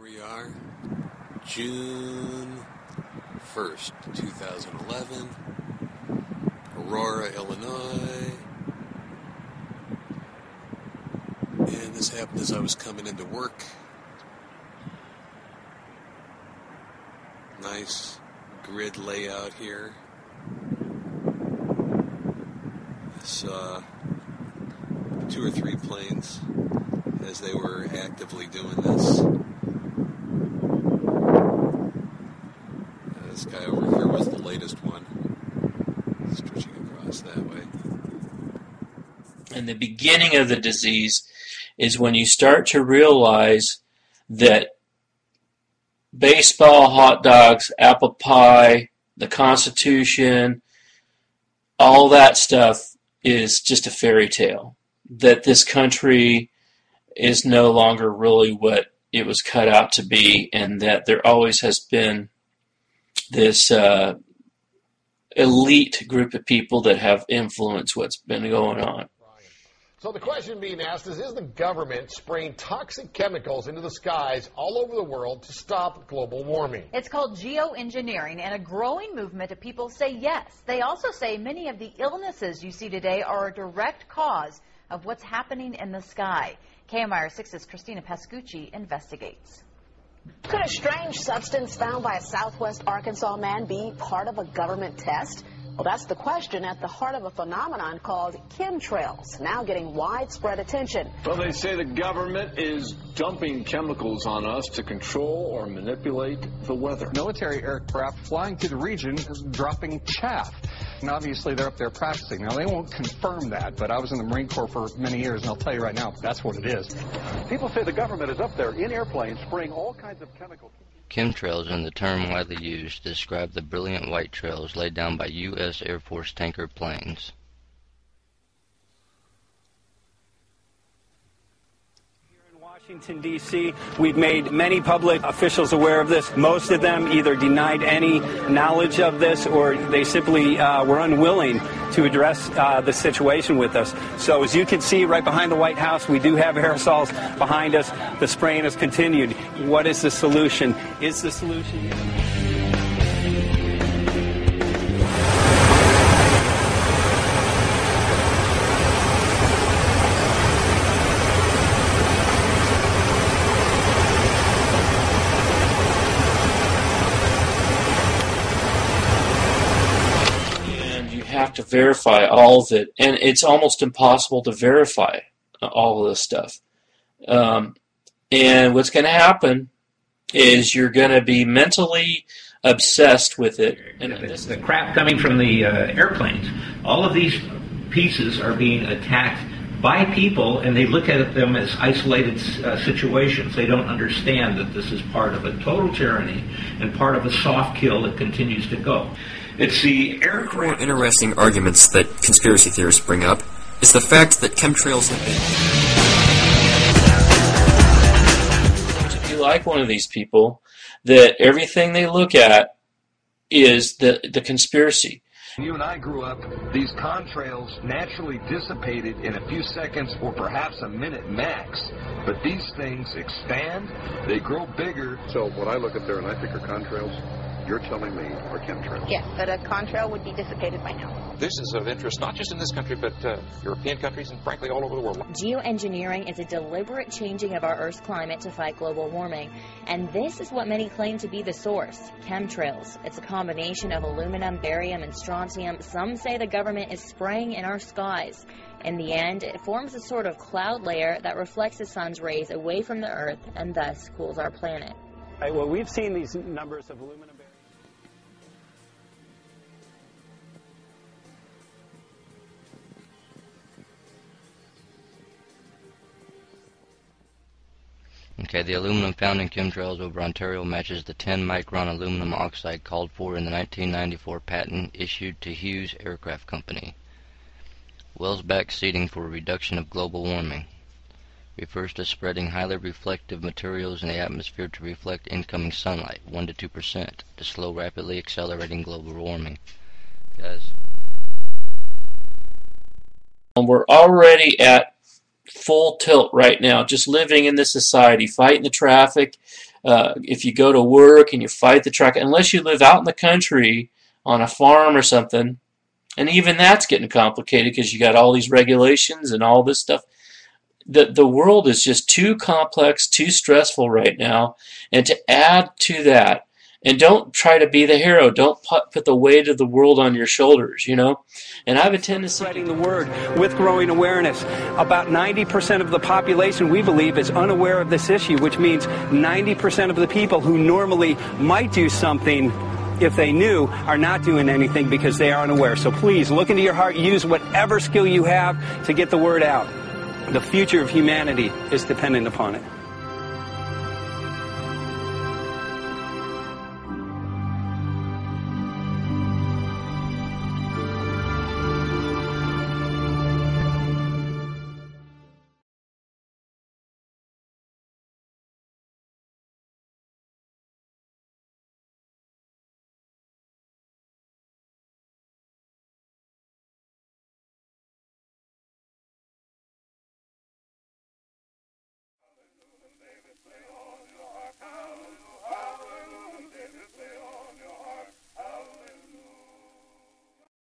we are, June 1st, 2011, Aurora, Illinois, and this happened as I was coming into work. Nice grid layout here. I saw 2 or 3 planes as they were actively doing this. This guy over here was the latest one, stretching across that way. And the beginning of the disease is when you start to realize that baseball, hot dogs, apple pie, the Constitution, all that stuff is just a fairy tale. That this country is no longer really what it was cut out to be, and that there always has been this elite group of people that have influenced what's been going on. So the question being asked is the government spraying toxic chemicals into the skies all over the world to stop global warming? It's called geoengineering, and a growing movement of people say yes. They also say many of the illnesses you see today are a direct cause of what's happening in the sky. KMIR 6's Christina Pascucci investigates. Could a strange substance found by a southwest Arkansas man be part of a government test? Well, that's the question at the heart of a phenomenon called chemtrails, now getting widespread attention. Well, they say the government is dumping chemicals on us to control or manipulate the weather. Military aircraft flying through the region dropping chaff. And obviously they're up there practicing. Now, they won't confirm that, but I was in the Marine Corps for many years, and I'll tell you right now, that's what it is. People say the government is up there in airplanes spraying all kinds of chemicals. Chemtrails are the term widely used to describe the brilliant white trails laid down by U.S. Air Force tanker planes. Washington, D.C., we've made many public officials aware of this. Most of them either denied any knowledge of this or they simply were unwilling to address the situation with us. So as you can see right behind the White House, we do have aerosols behind us. The spraying has continued. What is the solution? Is the solution... have to verify all of it, and it's almost impossible to verify all of this stuff. And what's going to happen is you're going to be mentally obsessed with it. And the crap coming from the airplanes, all of these pieces are being attacked by people, and they look at them as isolated situations. They don't understand that this is part of a total tyranny and part of a soft kill that continues to go. It's the aircraft. More interesting arguments that conspiracy theorists bring up is the fact that chemtrails have been... If you like one of these people, that everything they look at is the conspiracy. You and I grew up, these contrails naturally dissipated in a few seconds or perhaps a minute max. But these things expand, they grow bigger. So when I look up there and I think are contrails, you're telling me are chemtrails? Yes, but a contrail would be dissipated by now. This is of interest not just in this country, but European countries and frankly all over the world. Geoengineering is a deliberate changing of our Earth's climate to fight global warming. And this is what many claim to be the source, chemtrails. It's a combination of aluminum, barium, and strontium. Some say the government is spraying in our skies. In the end, it forms a sort of cloud layer that reflects the sun's rays away from the Earth and thus cools our planet. Right, well, we've seen these numbers of aluminum. Okay, the aluminum found in chemtrails over Ontario matches the 10-micron aluminum oxide called for in the 1994 patent issued to Hughes Aircraft Company. Welsbach seeding for a reduction of global warming refers to spreading highly reflective materials in the atmosphere to reflect incoming sunlight, 1 to 2%, to slow rapidly accelerating global warming. Guys. We're already at full tilt right now, just living in this society, fighting the traffic. If you go to work and you fight the traffic, unless you live out in the country on a farm or something, and even that's getting complicated because you got all these regulations and all this stuff. The world is just too complex, too stressful right now. And to add to that, and don't try to be the hero. Don't put the weight of the world on your shoulders, you know. And I have a tendency spreading the word with growing awareness. About 90% of the population, we believe, is unaware of this issue, which means 90% of the people who normally might do something if they knew are not doing anything because they are unaware. So please look into your heart. Use whatever skill you have to get the word out. The future of humanity is dependent upon it.